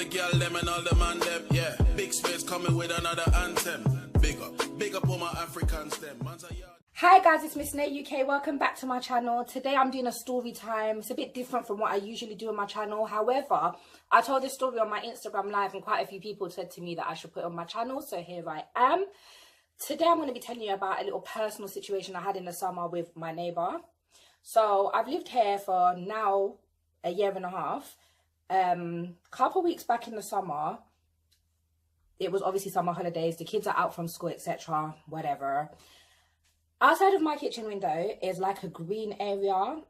girl them and all the man them, yeah. Big space coming with another anthem. Big up on my African stem. Hi guys, it's Miss Nate UK. Welcome back to my channel. Today I'm doing a story time. It's a bit different from what I usually do on my channel. However, I told this story on my Instagram live and quite a few people said to me that I should put it on my channel. So here I am. Today I'm going to be telling you about a little personal situation I had in the summer with my neighbour. So I've lived here for now a year and a half. Couple weeks back in the summer, it was obviously summer holidays. The kids are out from school, etc. Whatever. Outside of my kitchen window is like a green area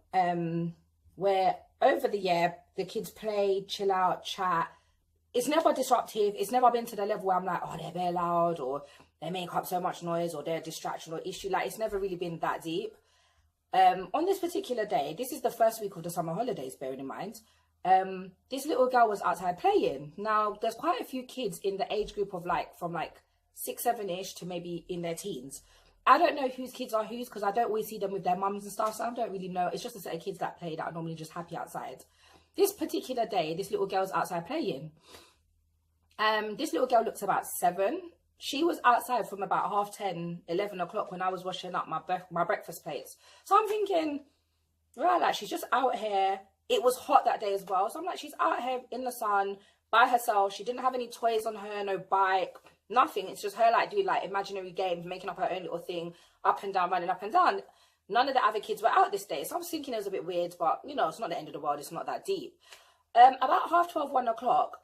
where over the year the kids play, chill out, chat. It's never disruptive. It's never been to the level where I'm like, oh, they're very loud or they make up so much noise or they're a distraction or issue. Like, it's never really been that deep. On this particular day, this is the first week of the summer holidays, bearing in mind, this little girl was outside playing. Now, there's quite a few kids in the age group of from 6, 7-ish to maybe in their teens. I don't know whose kids are whose because I don't always see them with their mums and stuff, so I don't really know. It's just a set of kids that play that are normally just happy outside. This particular day, this little girl's outside playing. This little girl looks about 7. She was outside from about 10:30, 11 o'clock when I was washing up my breakfast plates. So I'm thinking, right, like, she's just out here. It was hot that day as well. So I'm like, she's out here in the sun by herself. She didn't have any toys on her, no bike, nothing. It's just her doing imaginary games, making up her own little thing, up and down, running up and down. None of the other kids were out this day. So I was thinking it was a bit weird, but you know, it's not the end of the world. It's not that deep. About 12:30, 1 o'clock,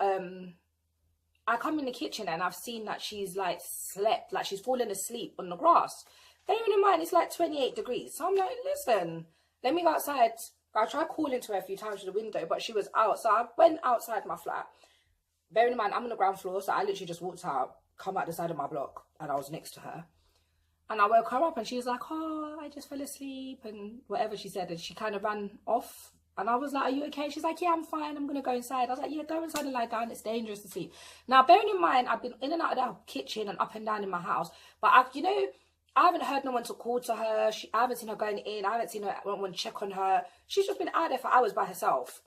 I come in the kitchen and I've seen that she's slept, she's fallen asleep on the grass. Bearing in mind, it's 28 degrees. So I'm like, listen, let me go outside. I tried calling to her a few times through the window, but she was out. So I went outside my flat. Bearing in mind, I'm on the ground floor, so I literally just walked out, come out the side of my block, and I was next to her. And I woke her up and she was like, oh, I just fell asleep and whatever she said. And she kind of ran off. And I was like, are you okay? She's like, yeah, I'm fine. I'm going to go inside. I was like, yeah, go inside and lie down. It's dangerous to sleep. Now, bearing in mind, I've been in and out of the kitchen and up and down in my house. But, I haven't heard no one to call to her. I haven't seen her going in. I haven't seen anyone check on her. She's just been out there for hours by herself.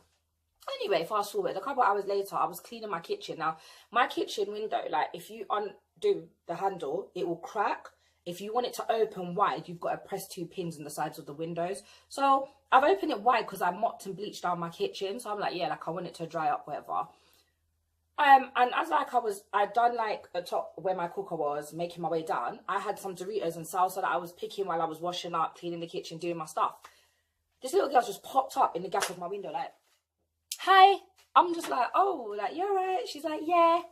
Anyway, fast forward. A couple of hours later, I was cleaning my kitchen. Now, my kitchen window, if you undo the handle, it will crack. If you want it to open wide, you've got to press 2 pins on the sides of the windows. So I've opened it wide because I mopped and bleached down my kitchen. So I'm like, yeah, I want it to dry up, whatever. And as I'd done a top where my cooker was, making my way down, I had some Doritos and salsa that I was picking while I was washing up, cleaning the kitchen, doing my stuff. This little girl just popped up in the gap of my window, hi. I'm just like, oh, you alright? She's like, yeah.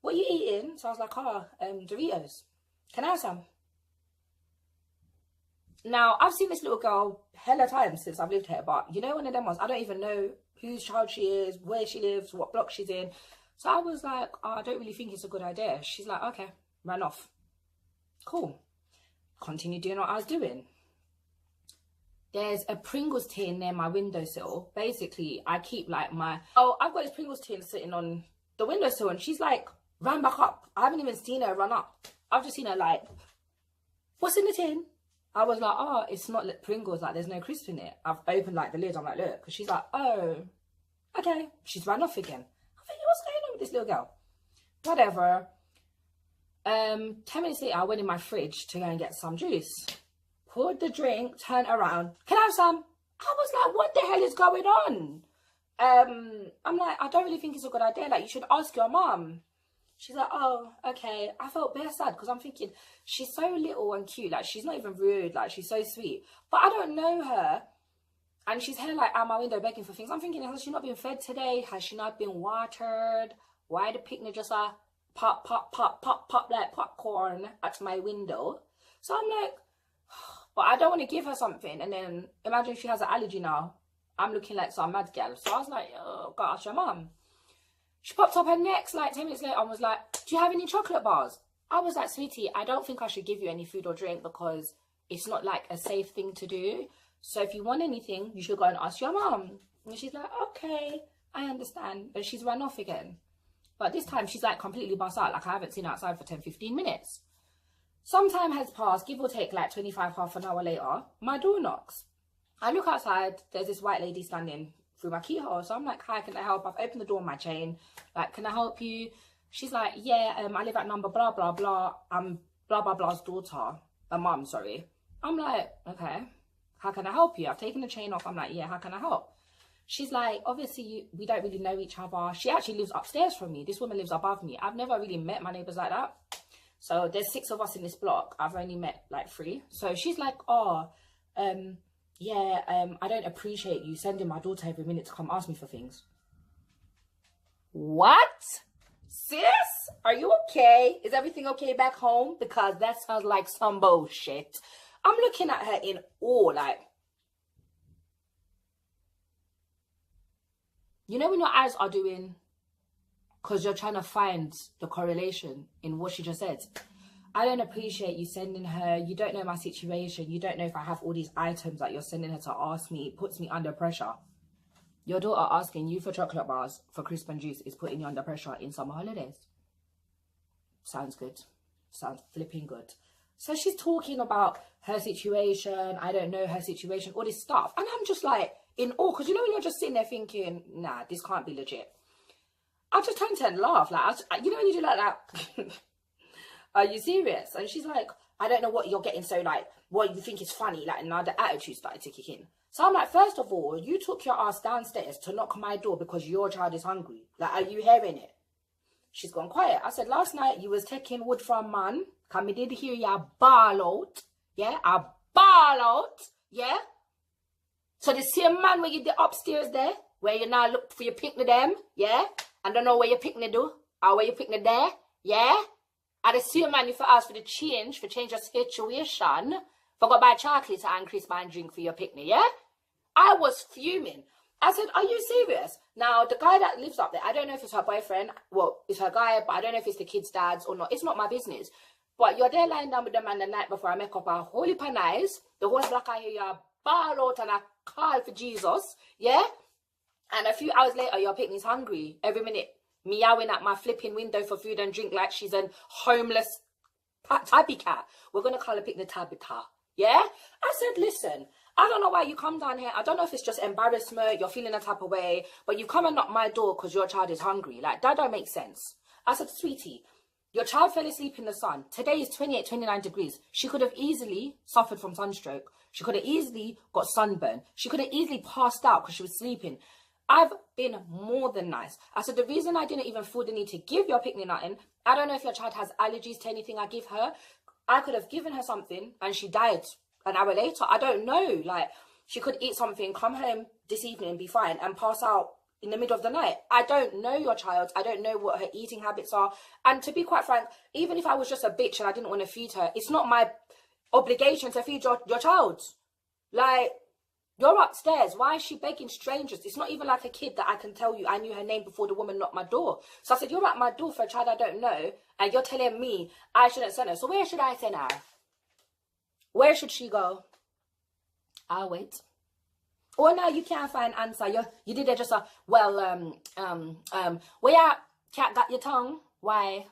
What are you eating? So I was like, Doritos. Can I have some? Now, I've seen this little girl hella times since I've lived here, but you know, one of them ones, I don't even know whose child she is, where she lives, what block she's in. So I was like, oh, I don't really think it's a good idea. She's like, okay, ran off. Cool. Continue doing what I was doing. There's a Pringles tin near my windowsill. Basically, I keep I've got this Pringles tin sitting on the windowsill and she's ran back up. I haven't even seen her run up. I've just seen her what's in the tin? I was like, oh, it's not Pringles, there's no crisp in it. I've opened the lid, I'm like, look, because she's like, oh, okay. She's ran off again. I think, what's going on with this little girl? Whatever. 10 minutes later, I went in my fridge to go and get some juice. Poured the drink, turned around, can I have some? I was like, what the hell is going on? I'm like, I don't really think it's a good idea. You should ask your mum. She's like, oh, okay. I felt bare sad because I'm thinking, she's so little and cute. She's not even rude. She's so sweet. But I don't know her. And she's here, out my window begging for things. I'm thinking, has she not been fed today? Has she not been watered? Why the picnic just pop, pop, pop, pop, pop like popcorn at my window? So I'm like, but I don't want to give her something. And then imagine if she has an allergy now. I'm looking like some mad girl. So I was like, oh, gotta ask your mum. She popped up her next 10 minutes later and was like, do you have any chocolate bars? I was like, sweetie, I don't think I should give you any food or drink because it's not a safe thing to do. So if you want anything, you should go and ask your mum. And she's like, okay, I understand. And she's run off again. But this time she's completely bust out. I haven't seen her outside for 10, 15 minutes. Some time has passed, give or take 25, half an hour later. My door knocks. I look outside, there's this white lady standing through my keyhole. So I'm like, hi, can I help? I've opened the door on my chain. Like, can I help you? She's like, yeah, I live at number blah, blah, blah. I'm blah, blah, blah's daughter. Mum, sorry. I'm like, okay, how can I help you? I've taken the chain off. I'm like, yeah, how can I help? She's like, obviously, we don't really know each other. She actually lives upstairs from me. This woman lives above me. I've never really met my neighbours like that. So there's 6 of us in this block. I've only met like 3. So she's like, oh, yeah, I don't appreciate you sending my daughter every minute to come ask me for things. What? Sis, are you okay? Is everything okay back home? Because that sounds like some bullshit. I'm looking at her in awe, like, you know when your eyes are doing, because you're trying to find the correlation in what she just said. I don't appreciate you sending her. You don't know my situation. You don't know if I have all these items that you're sending her to ask me. It puts me under pressure. Your daughter asking you for chocolate bars for crisp and juice is putting you under pressure in summer holidays. Sounds good. Sounds flipping good. So she's talking about her situation. I don't know her situation, all this stuff. And I'm just like in awe. Because you know when you're just sitting there thinking, nah, this can't be legit. I just turned to her and laugh. Like, you know when you do like that? Are you serious? And she's like, I don't know what you're getting so like, what you think is funny. Like now the attitude started to kick in. So I'm like, first of all, you took your ass downstairs to knock on my door because your child is hungry. Like, are you hearing it? She's gone quiet. I said, last night you was taking wood from man. Cause me did hear you ball out. Yeah, I ball out. Yeah. So the same man where you did upstairs there, where you now look for your picnic them. Yeah. I don't know where your picnic do. Or where your picnic there. Yeah. I the same man if I ask for the change your situation. For go buy chocolate to increase my drink for your picnic. Yeah. I was fuming. I said, are you serious? Now, the guy that lives up there, I don't know if it's her boyfriend. Well, it's her guy, but I don't know if it's the kid's dad's or not. It's not my business. But you're there lying down with the man the night before I make up a whole heap of nice. The whole black I hear you ball out and I call for Jesus. Yeah? And a few hours later, your picnic's hungry. Every minute, meowing at my flipping window for food and drink like she's a homeless tabby cat. We're going to call her picnic Tabitha. Yeah? I said, listen, I don't know why you come down here. I don't know if it's just embarrassment, you're feeling a type of way, but you come and knock my door because your child is hungry. Like, that don't make sense. I said, sweetie, your child fell asleep in the sun. Today is 28, 29 degrees. She could have easily suffered from sunstroke. She could have easily got sunburn. She could have easily passed out because she was sleeping. I've been more than nice. I said, the reason I didn't even feel the need to give your picnic nothing, I don't know if your child has allergies to anything I give her. I could have given her something and she died an hour later. I don't know. Like, she could eat something, come home this evening, be fine, and pass out in the middle of the night. I don't know your child. I don't know what her eating habits are. And to be quite frank, even if I was just a bitch and I didn't want to feed her, it's not my obligation to feed your child. Like, you're upstairs. Why is she begging strangers? It's not even like a kid that I can tell you I knew her name before the woman knocked my door. So I said, you're at my door for a child I don't know, and you're telling me I shouldn't send her. So where should I send her? Where should she go? I'll wait. Or now you can't find answer. You did it just a, well, where you cat got your tongue? Why?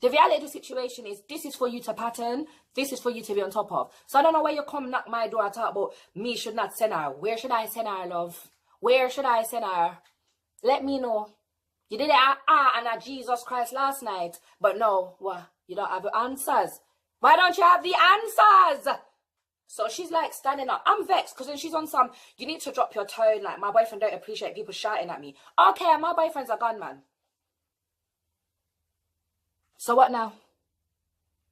The reality of the situation is, this is for you to pattern. This is for you to be on top of. So I don't know where you come knock my door and talk about me should not send her. Where should I send her, love? Where should I send her? Let me know. You did it and at Jesus Christ last night. But no, what? You don't have the answers. Why don't you have the answers? So she's like standing up. I'm vexed because then she's on some, you need to drop your tone. Like, my boyfriend don't appreciate people shouting at me. Okay, my boyfriend's a gunman. So what now?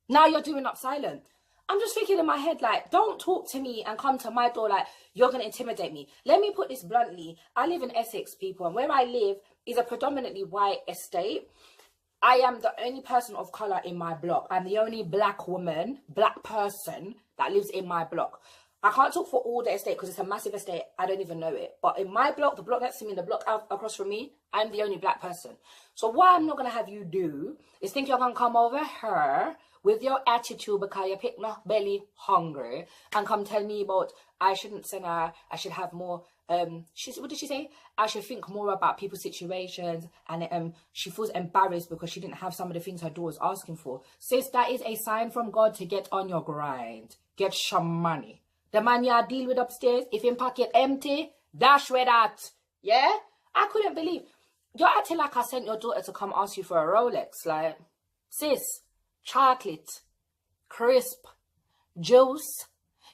Now you're doing up silent. I'm just thinking in my head, like, don't talk to me and come to my door like you're going to intimidate me. Let me put this bluntly. I live in Essex, people, and where I live is a predominantly white estate. I am the only person of colour in my block. I'm the only black woman, black person that lives in my block. I can't talk for all the estate because it's a massive estate. I don't even know it. But in my block, the block next to me, the block across from me, I'm the only black person. So what I'm not going to have you do is think you're going to come over here with your attitude because you pick my belly hungry and come tell me about I shouldn't send her, I should have more, what did she say? I should think more about people's situations, and she feels embarrassed because she didn't have some of the things her daughter was asking for. Sis, that is a sign from God to get on your grind. Get some money. The man you deal with upstairs, if his pocket empty, Dash with that. Yeah? I couldn't believe. You're acting like I sent your daughter to come ask you for a Rolex. Like, sis, chocolate, crisp, juice,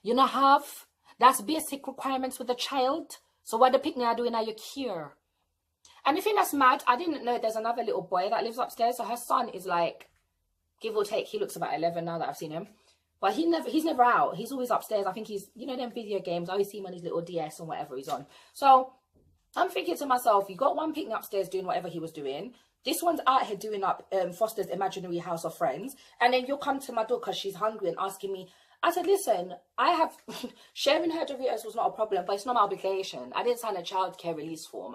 you know have. That's basic requirements with a child. So what the picnic are doing now, you cure. And the thing that's mad, I didn't know there's another little boy that lives upstairs. So her son is like, give or take, he looks about 11 now that I've seen him. But he's never out. He's always upstairs. I think he's, you know, them video games. I always see him on his little DS and whatever he's on. So I'm thinking to myself, you got one picnic upstairs doing whatever he was doing. This one's out here doing up Foster's Imaginary House of Friends. And then you'll come to my door because she's hungry and asking me. I said, listen, I have, sharing her Doritos was not a problem, but it's not my obligation. I didn't sign a childcare release form.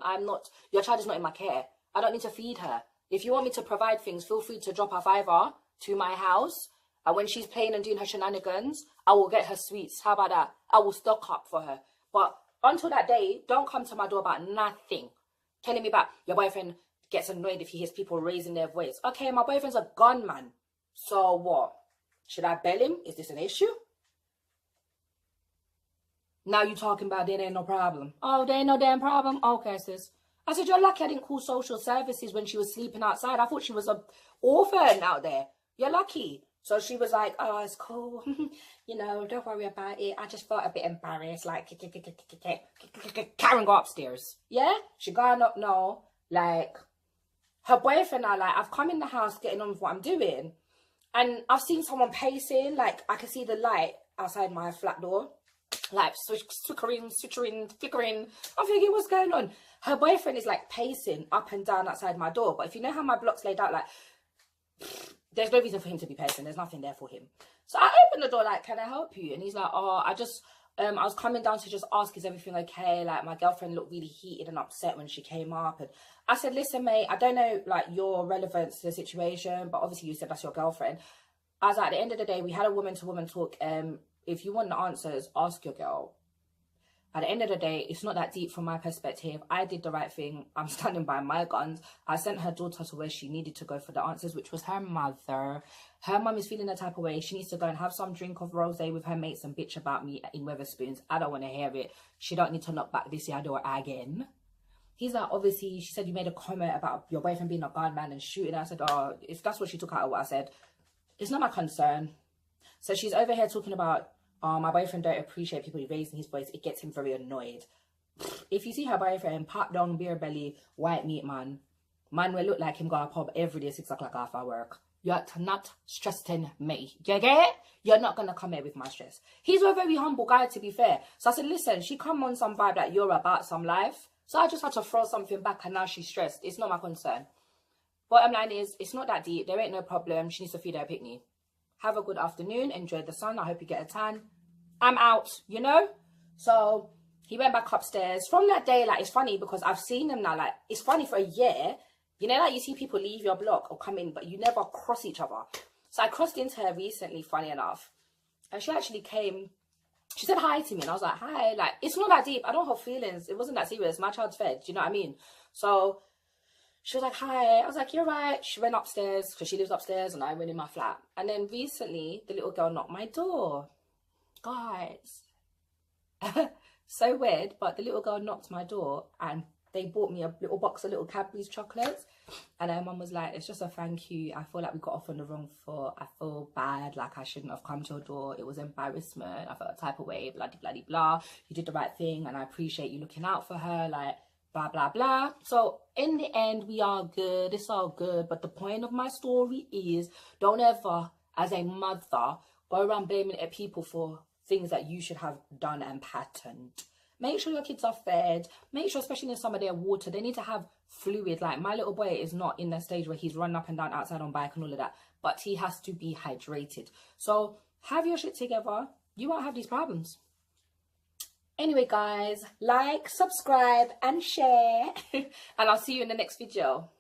Your child is not in my care. I don't need to feed her. If you want me to provide things, feel free to drop her $5 to my house. And when she's playing and doing her shenanigans, I will get her sweets. How about that? I will stock up for her. But until that day, don't come to my door about nothing. Telling me about your boyfriend gets annoyed if he hears people raising their voice. Okay, my boyfriend's a gunman. So what? Should I bail him? Is this an issue? Now you talking about there ain't no problem. Oh, there ain't no damn problem? Okay, sis. I said, you're lucky I didn't call social services when she was sleeping outside. I thought she was an orphan out there. You're lucky. So she was like, oh, it's cool. You know, don't worry about it. I just felt a bit embarrassed. Like, Karen, go upstairs. Yeah? She gone up now. Like, her boyfriend now, like, I've come in the house getting on with what I'm doing. And I've seen someone pacing. Like, I can see the light outside my flat door. Like, flickering. I'm thinking, what's going on? Her boyfriend is, like, pacing up and down outside my door. But if you know how my block's laid out, like, there's no reason for him to be pacing. There's nothing there for him. So I opened the door, like, can I help you? And he's like, oh, I was coming down to just ask, is everything okay? Like, my girlfriend looked really heated and upset when she came up. And I said, listen, mate, I don't know, like, your relevance to the situation, but obviously you said that's your girlfriend. I was like, at the end of the day, we had a woman-to-woman talk. If you want the answers, ask your girl. At the end of the day, it's not that deep from my perspective. I did the right thing. I'm standing by my guns. I sent her daughter to where she needed to go for the answers, which was her mother. Her mum is feeling the type of way. She needs to go and have some drink of rosé with her mates and bitch about me in Weatherspoons. I don't want to hear it. She don't need to knock back this year door again. He's like, obviously, she said you made a comment about your boyfriend being a gunman and shooting. I said, oh, if that's what she took out of what I said, it's not my concern. So she's over here talking about, my boyfriend don't appreciate people raising his voice. It gets him very annoyed. If you see her boyfriend, pop down, beer belly, white meat man will look like him go to pub every day, 6 o'clock after work. You're not stressing me. You get it? You're not going to come here with my stress. He's a very humble guy, to be fair. So I said, listen, she come on some vibe that you're about some life. So I just had to throw something back and now she's stressed. It's not my concern. Bottom line is, it's not that deep. There ain't no problem. She needs to feed her picnic. Have a good afternoon. Enjoy the sun. I hope you get a tan. I'm out, you know? So he went back upstairs. From that day, like, it's funny because I've seen him now. Like, it's funny for a year. You know, like, you see people leave your block or come in, but you never cross each other. So I crossed into her recently, funny enough. And she actually came. She said hi to me. And I was like, hi. Like, it's not that deep. I don't have feelings. It wasn't that serious. My child's fed. Do you know what I mean? So she was like, hi. I was like, you're right. She went upstairs because she lives upstairs and I went in my flat. And then recently, the little girl knocked my door. Guys. So weird. But the little girl knocked my door and they bought me a little box of little Cadbury's chocolates. And her mum was like, it's just a thank you. I feel like we got off on the wrong foot. I feel bad. Like, I shouldn't have come to your door. It was embarrassment. I felt a type of way. Blah, blah, blah, blah. You did the right thing. And I appreciate you looking out for her. Like, blah, blah, blah. So, in the end, we are good. It's all good. But the point of my story is, don't ever, as a mother, go around blaming at people for things that you should have done and patterned. Make sure your kids are fed. Make sure, especially in some of their water, they need to have fluid. Like, my little boy is not in the stage where he's running up and down outside on bike and all of that. But he has to be hydrated. So, have your shit together. You won't have these problems. Anyway, guys, like, subscribe, and share. And I'll see you in the next video.